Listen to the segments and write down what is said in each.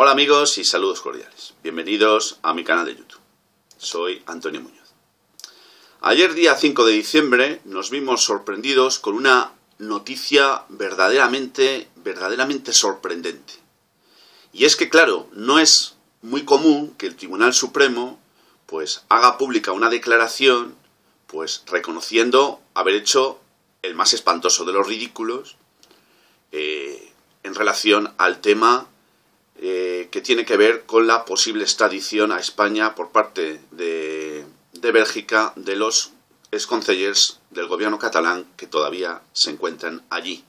Hola amigos y saludos cordiales. Bienvenidos a mi canal de YouTube. Soy Antonio Muñoz. Ayer día 5 de diciembre nos vimos sorprendidos con una noticia verdaderamente sorprendente. Y es que claro, no es muy común que el Tribunal Supremo pues haga pública una declaración pues reconociendo haber hecho el más espantoso de los rídiculos en relación al tema que tiene que ver con la posible extradición a España por parte de Bélgica de los exconsellers del gobierno catalán que todavía se encuentran allí.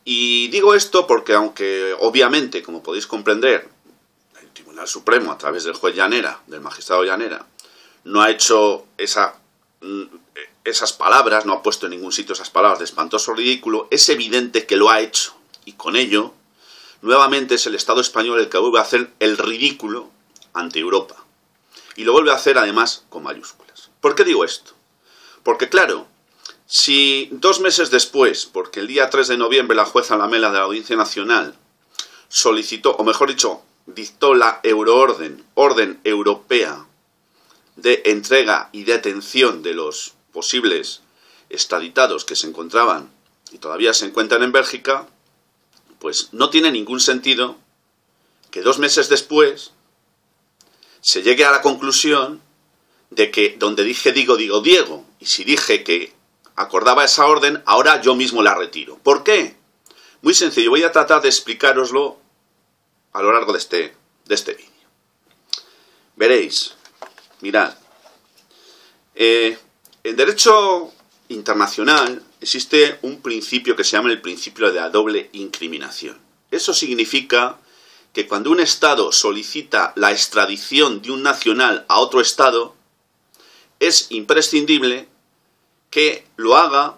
Y digo esto porque aunque obviamente, como podéis comprender, el Tribunal Supremo a través del juez Llanera, del magistrado Llanera, no ha hecho esas palabras, no ha puesto en ningún sitio esas palabras de espantoso ridículo, es evidente que lo ha hecho y con ello nuevamente es el Estado español el que vuelve a hacer el ridículo ante Europa. Y lo vuelve a hacer además con mayúsculas. ¿Por qué digo esto? Porque claro, si 2 meses después, porque el día 3 de noviembre la jueza Lamela de la Audiencia Nacional solicitó, o mejor dicho, dictó la orden europea de entrega y detención de los posibles extraditados que se encontraban y todavía se encuentran en Bélgica, pues no tiene ningún sentido que 2 meses después se llegue a la conclusión de que donde dije digo Diego, y si dije que acordaba esa orden, ahora yo mismo la retiro. ¿Por qué? Muy sencillo, voy a tratar de explicároslo a lo largo de este vídeo. Veréis, mirad, en derecho internacional existe un principio que se llama el principio de la doble incriminación. Eso significa que cuando un Estado solicita la extradición de un nacional a otro Estado, es imprescindible que lo haga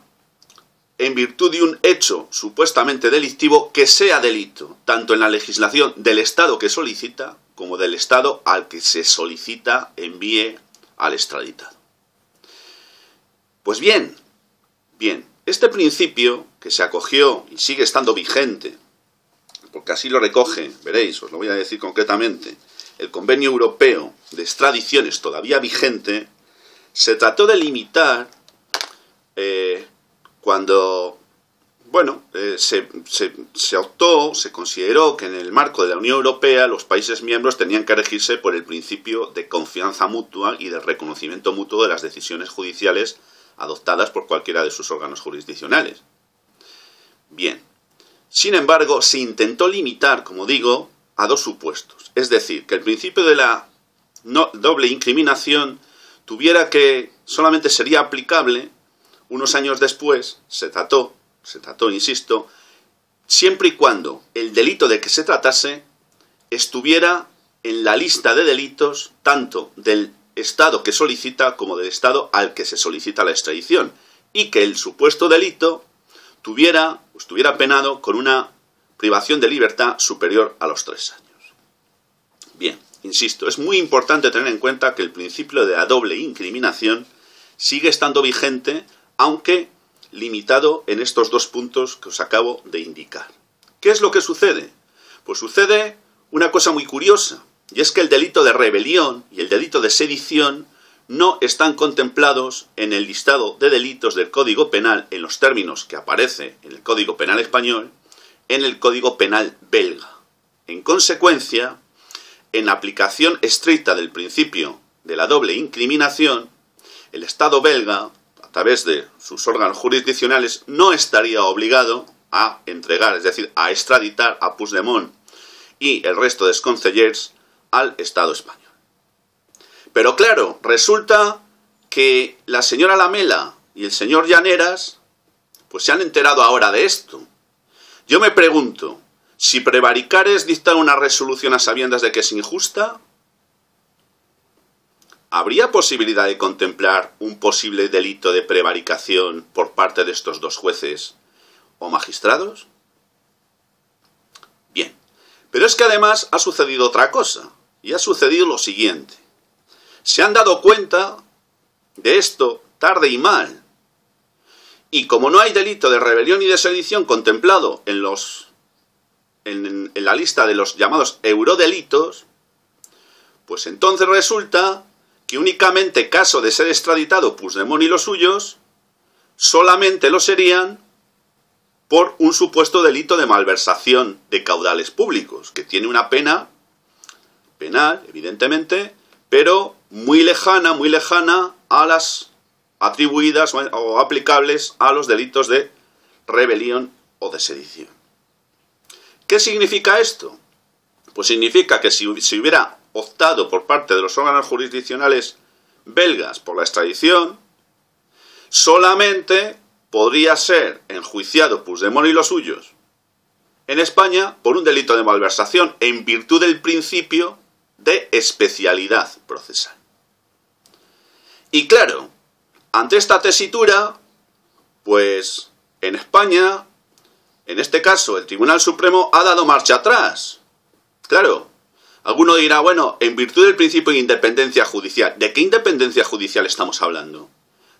en virtud de un hecho supuestamente delictivo que sea delito, tanto en la legislación del Estado que solicita como del Estado al que se solicita envíe al extraditado. Pues bien, este principio que se acogió y sigue estando vigente, porque así lo recoge, veréis, os lo voy a decir concretamente, el Convenio Europeo de Extradiciones todavía vigente, se trató de limitar cuando, se consideró que en el marco de la Unión Europea los países miembros tenían que regirse por el principio de confianza mutua y de reconocimiento mutuo de las decisiones judiciales adoptadas por cualquiera de sus órganos jurisdiccionales. Bien, sin embargo, se intentó limitar, como digo, a 2 supuestos. Es decir, que el principio de la doble incriminación tuviera que solamente sería aplicable unos años después, se trató, insisto, siempre y cuando el delito de que se tratase estuviera en la lista de delitos tanto del Estado que solicita como del Estado al que se solicita la extradición, y que el supuesto delito estuviera penado con una privación de libertad superior a los 3 años. Bien, insisto, es muy importante tener en cuenta que el principio de la doble incriminación sigue estando vigente, aunque limitado en estos 2 puntos que os acabo de indicar. ¿Qué es lo que sucede? Pues sucede una cosa muy curiosa, y es que el delito de rebelión y el delito de sedición no están contemplados en el listado de delitos del Código Penal en los términos que aparece en el Código Penal español, en el Código Penal belga. En consecuencia, en aplicación estricta del principio de la doble incriminación, el Estado belga, a través de sus órganos jurisdiccionales, no estaría obligado a entregar, es decir, a extraditar a Puigdemont y el resto de exconsellers al Estado español. Pero claro, resulta que la señora Lamela y el señor Llaneras pues se han enterado ahora de esto. Yo me pregunto, si prevaricar es dictar una resolución a sabiendas de que es injusta, ¿habría posibilidad de contemplar un posible delito de prevaricación por parte de estos 2 jueces o magistrados? Bien, pero es que además ha sucedido otra cosa, y ha sucedido lo siguiente. Se han dado cuenta de esto tarde y mal, y como no hay delito de rebelión y de sedición contemplado en los en la lista de los llamados eurodelitos, pues entonces resulta que únicamente caso de ser extraditado Puigdemont y los suyos, solamente lo serían por un supuesto delito de malversación de caudales públicos, que tiene una pena penal, evidentemente, pero muy lejana a las atribuidas o aplicables a los delitos de rebelión o de sedición. ¿Qué significa esto? Pues significa que si hubiera optado por parte de los órganos jurisdiccionales belgas por la extradición, solamente podría ser enjuiciado Puigdemont y los suyos en España por un delito de malversación en virtud del principio de especialidad procesal. Y claro, ante esta tesitura, pues en España, en este caso el Tribunal Supremo ha dado marcha atrás. Claro, alguno dirá, bueno, en virtud del principio de independencia judicial. ¿De qué independencia judicial estamos hablando?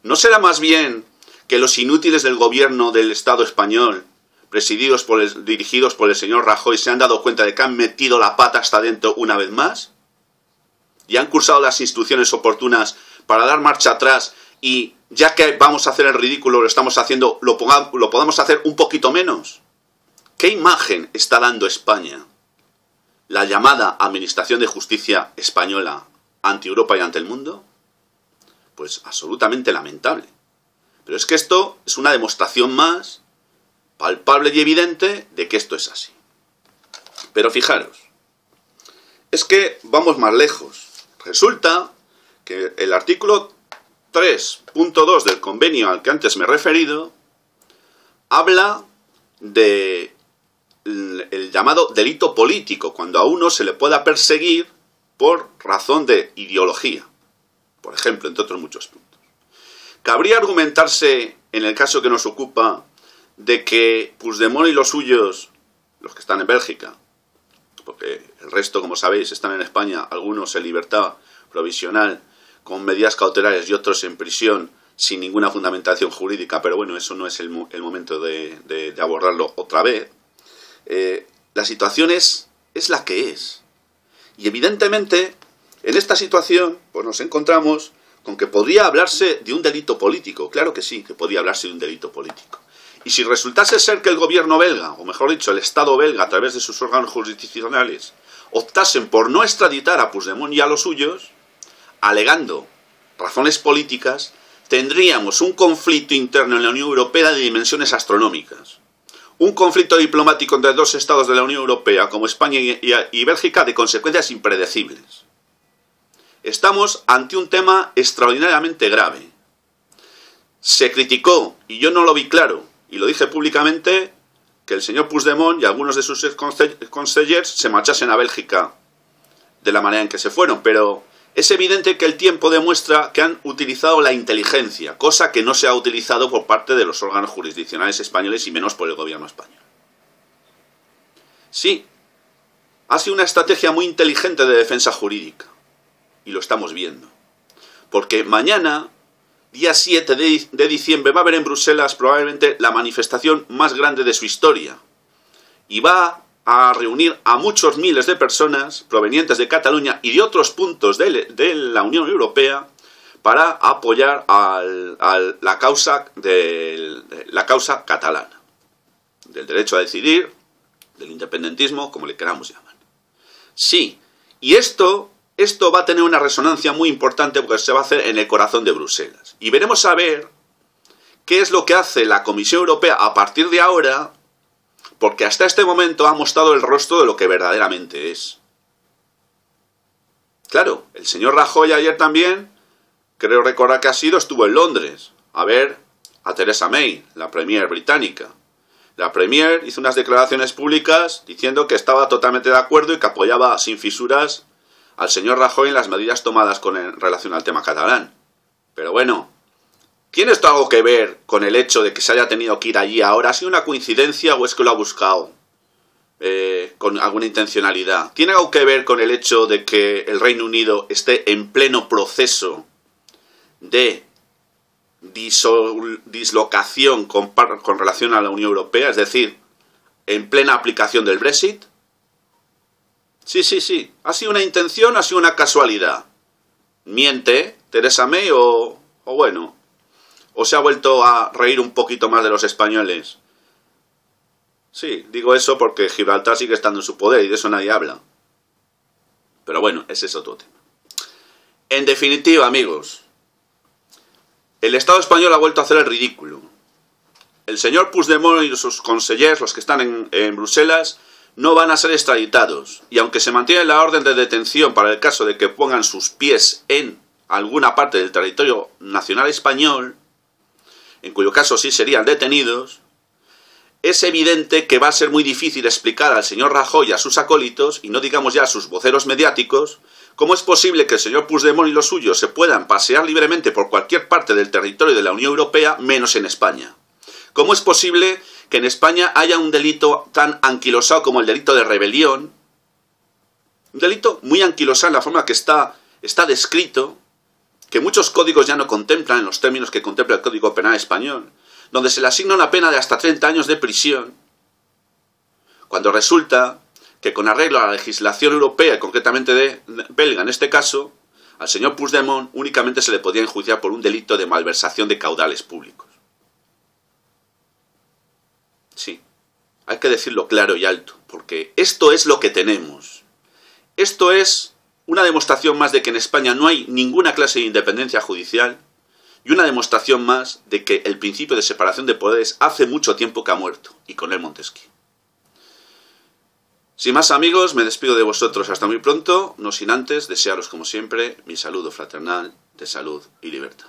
¿No será más bien que los inútiles del gobierno del Estado español, dirigidos por el señor Rajoy, se han dado cuenta de que han metido la pata hasta adentro una vez más? ¿Y han cursado las instrucciones oportunas para dar marcha atrás y, ya que vamos a hacer el ridículo, lo estamos haciendo, lo podamos hacer un poquito menos? ¿Qué imagen está dando España, la llamada Administración de Justicia española, ante Europa y ante el mundo? Pues absolutamente lamentable. Pero es que esto es una demostración más palpable y evidente de que esto es así. Pero fijaros, es que vamos más lejos. Resulta que el artículo 3.2 del convenio al que antes me he referido habla de el llamado delito político, cuando a uno se le pueda perseguir por razón de ideología, por ejemplo, entre otros muchos puntos. ¿Cabría argumentarse, en el caso que nos ocupa, de que Puigdemont y los suyos, los que están en Bélgica, porque el resto, como sabéis, están en España, algunos en libertad provisional con medidas cautelares y otros en prisión sin ninguna fundamentación jurídica, pero bueno, eso no es el momento de abordarlo otra vez. La situación es la que es. Y evidentemente, en esta situación, pues nos encontramos con que podría hablarse de un delito político. Claro que sí, que podría hablarse de un delito político. Y si resultase ser que el gobierno belga, o mejor dicho, el Estado belga, a través de sus órganos jurisdiccionales, optasen por no extraditar a Puigdemont y a los suyos, alegando razones políticas, tendríamos un conflicto interno en la Unión Europea de dimensiones astronómicas. Un conflicto diplomático entre dos estados de la Unión Europea, como España y Bélgica, de consecuencias impredecibles. Estamos ante un tema extraordinariamente grave. Se criticó, y yo no lo vi claro, y lo dije públicamente, que el señor Puigdemont y algunos de sus consellers se marchasen a Bélgica de la manera en que se fueron, pero es evidente que el tiempo demuestra que han utilizado la inteligencia, cosa que no se ha utilizado por parte de los órganos jurisdiccionales españoles y menos por el gobierno español. Sí, ha sido una estrategia muy inteligente de defensa jurídica, y lo estamos viendo, porque mañana, día 7 de diciembre, va a haber en Bruselas probablemente la manifestación más grande de su historia, y va a reunir a muchos miles de personas provenientes de Cataluña y de otros puntos de la Unión Europea para apoyar la causa catalana, del derecho a decidir, del independentismo, como le queramos llamar. Sí, y esto va a tener una resonancia muy importante porque se va a hacer en el corazón de Bruselas. Y veremos a ver qué es lo que hace la Comisión Europea a partir de ahora, porque hasta este momento ha mostrado el rostro de lo que verdaderamente es. Claro, el señor Rajoy ayer también, creo recordar que estuvo en Londres a ver a Theresa May, la Premier británica. La Premier hizo unas declaraciones públicas diciendo que estaba totalmente de acuerdo y que apoyaba sin fisuras al señor Rajoy en las medidas tomadas en relación al tema catalán. Pero bueno, ¿tiene esto algo que ver con el hecho de que se haya tenido que ir allí ahora? ¿Ha sido una coincidencia o es que lo ha buscado con alguna intencionalidad? ¿Tiene algo que ver con el hecho de que el Reino Unido esté en pleno proceso de dislocación con relación a la Unión Europea? Es decir, en plena aplicación del Brexit. Sí. ¿Ha sido una intención o ha sido una casualidad? ¿Miente Theresa May o bueno, o se ha vuelto a reír un poquito más de los españoles? Sí, digo eso porque Gibraltar sigue estando en su poder y de eso nadie habla. Pero bueno, ese es otro tema. En definitiva, amigos, el Estado español ha vuelto a hacer el ridículo. El señor Puigdemont y sus consejeros, los que están en Bruselas, no van a ser extraditados. Y aunque se mantiene la orden de detención para el caso de que pongan sus pies en alguna parte del territorio nacional español, en cuyo caso sí serían detenidos, es evidente que va a ser muy difícil explicar al señor Rajoy y a sus acólitos, y no digamos ya a sus voceros mediáticos, cómo es posible que el señor Puigdemont y los suyos se puedan pasear libremente por cualquier parte del territorio de la Unión Europea, menos en España. ¿Cómo es posible que en España haya un delito tan anquilosado como el delito de rebelión? Un delito muy anquilosado en la forma que está descrito, que muchos códigos ya no contemplan en los términos que contempla el Código Penal español, donde se le asigna una pena de hasta 30 años de prisión, cuando resulta que con arreglo a la legislación europea, concretamente belga en este caso, al señor Puigdemont únicamente se le podía enjuiciar por un delito de malversación de caudales públicos. Sí, hay que decirlo claro y alto, porque esto es lo que tenemos. Esto es una demostración más de que en España no hay ninguna clase de independencia judicial y una demostración más de que el principio de separación de poderes hace mucho tiempo que ha muerto, y con él Montesquieu. Sin más, amigos, me despido de vosotros hasta muy pronto, no sin antes desearos como siempre mi saludo fraternal de salud y libertad.